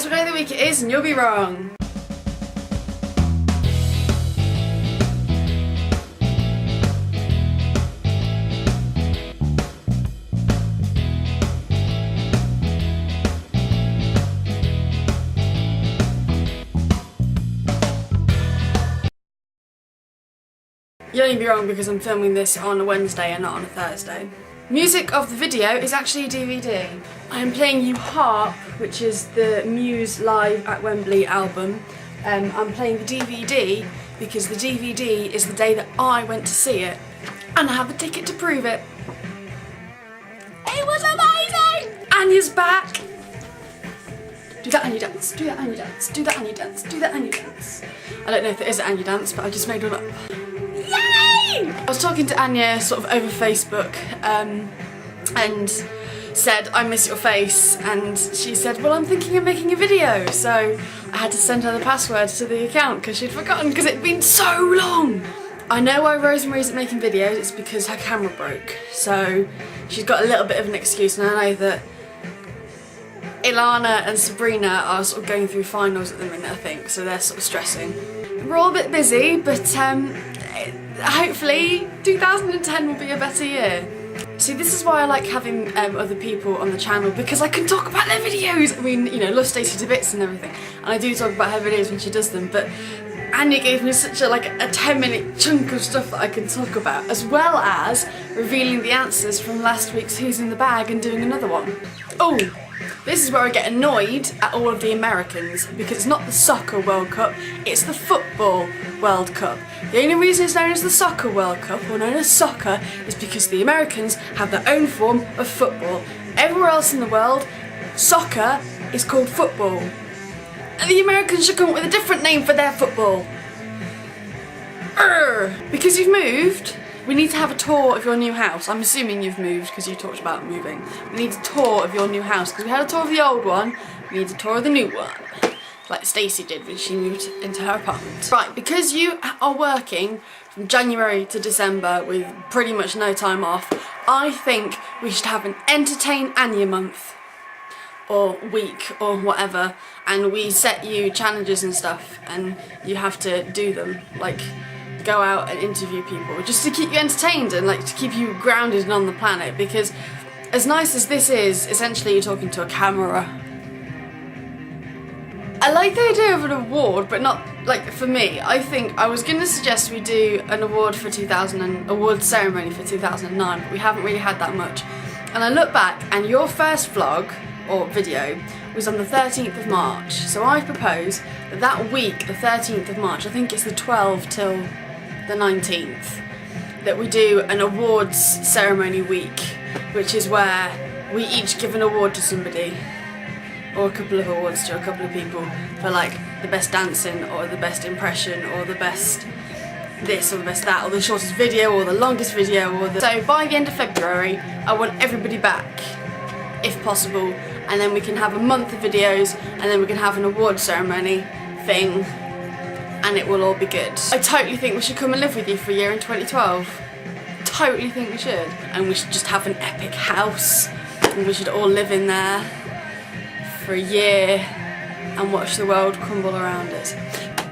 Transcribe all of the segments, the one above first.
guess what day of the week it is and you'll be wrong. You'll only be wrong because I'm filming this on a Wednesday and not on a Thursday. Music of the video is actually a DVD. I am playing you Harp, which is the Muse Live at Wembley album. I'm playing the DVD because the DVD is the day that I went to see it and I have the ticket to prove it. It was amazing! Anya's back! Do that Anya dance, do that Anya dance, do that Anya dance, do that Anya dance. I don't know if it is an Anya dance, but I just made one up. Yay! I was talking to Anya sort of over Facebook and said, I miss your face, and she said, well, I'm thinking of making a video, so I had to send her the password to the account because she'd forgotten because it'd been so long. I know why Rosemary's at making videos, it's because her camera broke, so she's got a little bit of an excuse, and I know that Ilana and Sabrina are sort of going through finals at the minute, I think, so they're sort of stressing. We're all a bit busy, but hopefully 2010 will be a better year. See, this is why I like having other people on the channel, because I can talk about their videos. I mean, you know, love Stacey to bits and everything, and I do talk about her videos when she does them, but Anya gave me such a 10-minute chunk of stuff that I can talk about, as well as revealing the answers from last week's Who's in the Bag and doing another one. Oh! This is where I get annoyed at all of the Americans, because it's not the Soccer World Cup, it's the Football World Cup. The only reason it's known as the Soccer World Cup, or known as soccer, is because the Americans have their own form of football. Everywhere else in the world, soccer is called football. And the Americans should come up with a different name for their football. Because you've moved, we need to have a tour of your new house. I'm assuming you've moved because you talked about moving. We need a tour of your new house because we had a tour of the old one. We need a tour of the new one, like Stacey did when she moved into her apartment. Right, because you are working from January to December with pretty much no time off, I think we should have an Entertain Anya month or week or whatever, and we set you challenges and stuff and you have to do them, like go out and interview people just to keep you entertained and to keep you grounded and on the planet, because as nice as this is, essentially you're talking to a camera. I like the idea of an award, but not for me. I think I was going to suggest we do an award for award ceremony for 2009, but we haven't really had that much. And I look back and your first vlog or video was on the 13th of March. So I propose that week, the 13th of March, I think it's the 12th till the 19th, that we do an awards ceremony week, which is where we each give an award to somebody, or a couple of awards to a couple of people for the best dancing or the best impression or the best this or the best that or the shortest video or the longest video So by the end of February I want everybody back if possible, and then we can have a month of videos and then we can have an award ceremony thing and it will all be good. I totally think we should come and live with you for a year in 2012. Totally think we should. And we should just have an epic house and we should all live in there for a year and watch the world crumble around us.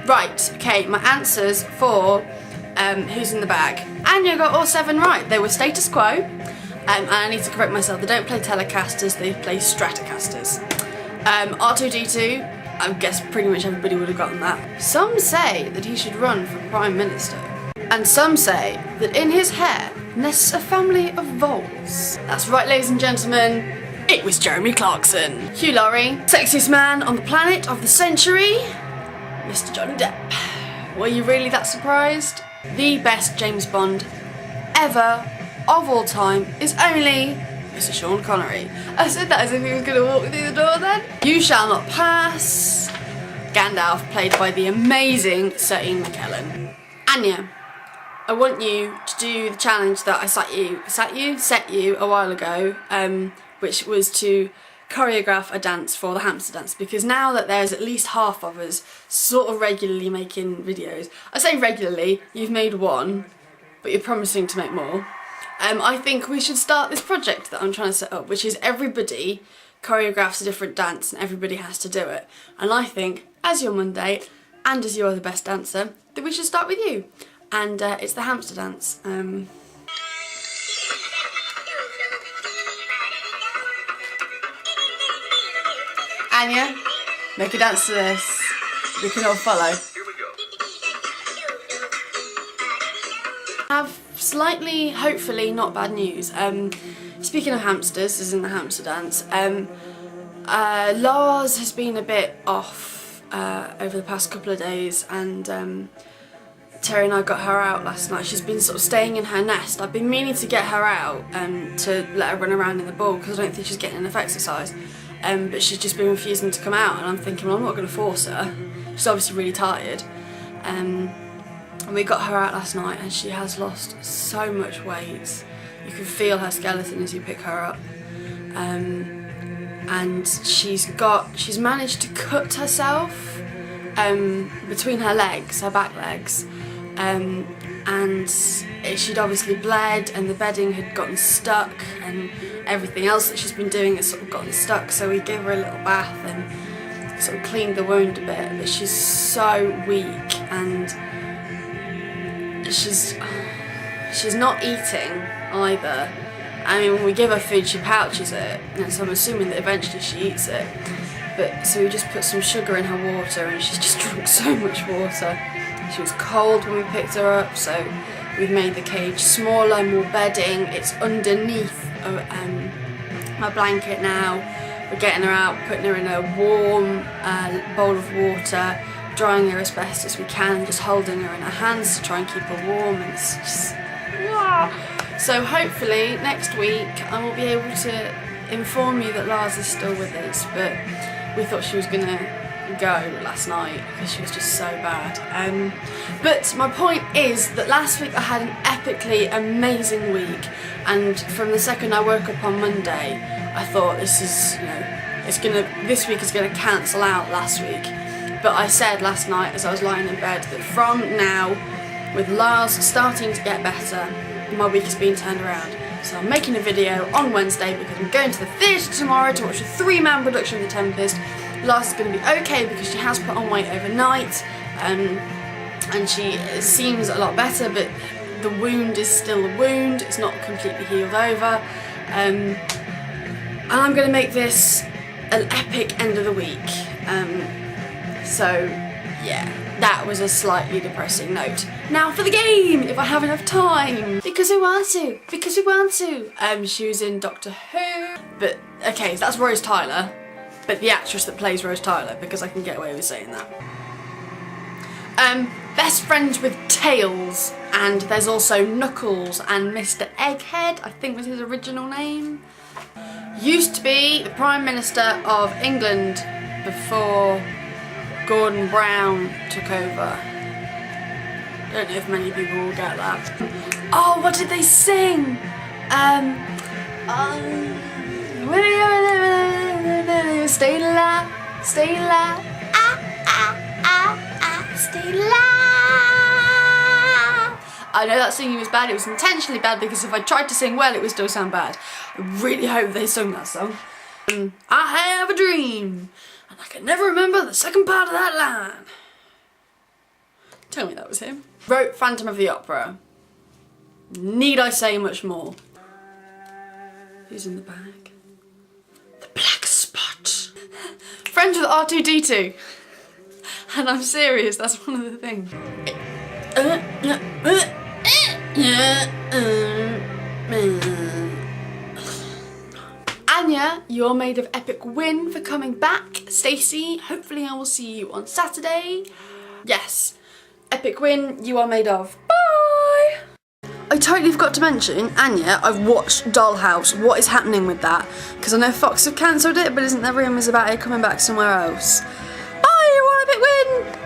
Right, okay, my answers for Who's in the Bag. Anya got all 7 right. They were status quo, and I need to correct myself, they don't play Telecasters, they play Stratocasters. R2-D2, I guess pretty much everybody would have gotten that. Some say that he should run for Prime Minister. And some say that in his hair nests a family of voles. That's right, ladies and gentlemen, it was Jeremy Clarkson. Hugh Laurie, sexiest man on the planet of the century, Mr. Johnny Depp. Were you really that surprised? The best James Bond ever, of all time, is only Mr. Sean Connery. I said that as if he was going to walk through the door then. You Shall Not Pass. Gandalf, played by the amazing Sir Ian McKellen. Anya, I want you to do the challenge that I set you a while ago, which was to choreograph a dance for the hamster dance, because now that there's at least half of us sort of regularly making videos, I say regularly, you've made one, but you're promising to make more. I think we should start this project that I'm trying to set up, which is everybody choreographs a different dance and everybody has to do it. And I think, as your Monday, and as you're the best dancer, that we should start with you. And it's the hamster dance. Anya, make a dance to this. We can all follow. Here we go. I have slightly, hopefully, not bad news. Speaking of hamsters, this isn't the hamster dance. Lars has been a bit off over the past couple of days, and Terry and I got her out last night. She's been sort of staying in her nest. I've been meaning to get her out to let her run around in the ball because I don't think she's getting enough exercise. But she's just been refusing to come out, and I'm thinking, well, I'm not going to force her. She's obviously really tired. And we got her out last night, and she has lost so much weight. You can feel her skeleton as you pick her up. And she's managed to cut herself between her legs, her back legs. And she'd obviously bled, and the bedding had gotten stuck, and everything else that she's been doing has sort of gotten stuck, so we gave her a little bath and sort of cleaned the wound a bit, but she's so weak, and she's not eating either. I mean, when we give her food, she pouches it, and so I'm assuming that eventually she eats it. But so we just put some sugar in her water, and she's just drunk so much water. She was cold when we picked her up, so we've made the cage smaller, more bedding. It's underneath my blanket now. We're getting her out, putting her in a warm bowl of water, drying her as best as we can, just holding her in our hands to try and keep her warm. And it's just, yeah. So hopefully next week I will be able to inform you that Lars is still with us, but we thought she was going to go last night because she was just so bad. But my point is that last week I had an epically amazing week, and from the second I woke up on Monday I thought this week is gonna cancel out last week. But I said last night as I was lying in bed that from now, with Lars starting to get better, my week is being turned around. So I'm making a video on Wednesday because I'm going to the theatre tomorrow to watch a 3-man production of The Tempest. Lars is going to be okay because she has put on weight overnight, and she seems a lot better, but the wound is still a wound, it's not completely healed over. And I'm going to make this an epic end of the week. So yeah, that was a slightly depressing note. Now for the game, if I have enough time. Because we want to. She was in Doctor Who, but okay, that's Rose Tyler. But the actress that plays Rose Tyler, because I can get away with saying that. Best friends with Tails, and there's also Knuckles and Mr. Egghead, I think was his original name. Used to be the Prime Minister of England before Gordon Brown took over. I don't know if many people will get that. Oh, what did they sing? Stay alive, stay alive, stay alive. I know that singing was bad, it was intentionally bad because if I tried to sing well it would still sound bad. I really hope they sung that song. I have a dream, and I can never remember the second part of that line. Tell me that was him. Wrote Phantom of the Opera. Need I say much more? Who's in the bag? The black spot. Friends with R2-D2. And I'm serious, that's one of the things. Anya, you're made of epic win for coming back. Stacey, hopefully I will see you on Saturday. Yes, epic win, you are made of. Bye! I totally forgot to mention, Anya, I've watched Dollhouse. What is happening with that? Because I know Fox have cancelled it, but isn't there rumours about it coming back somewhere else? Bye, you want epic win!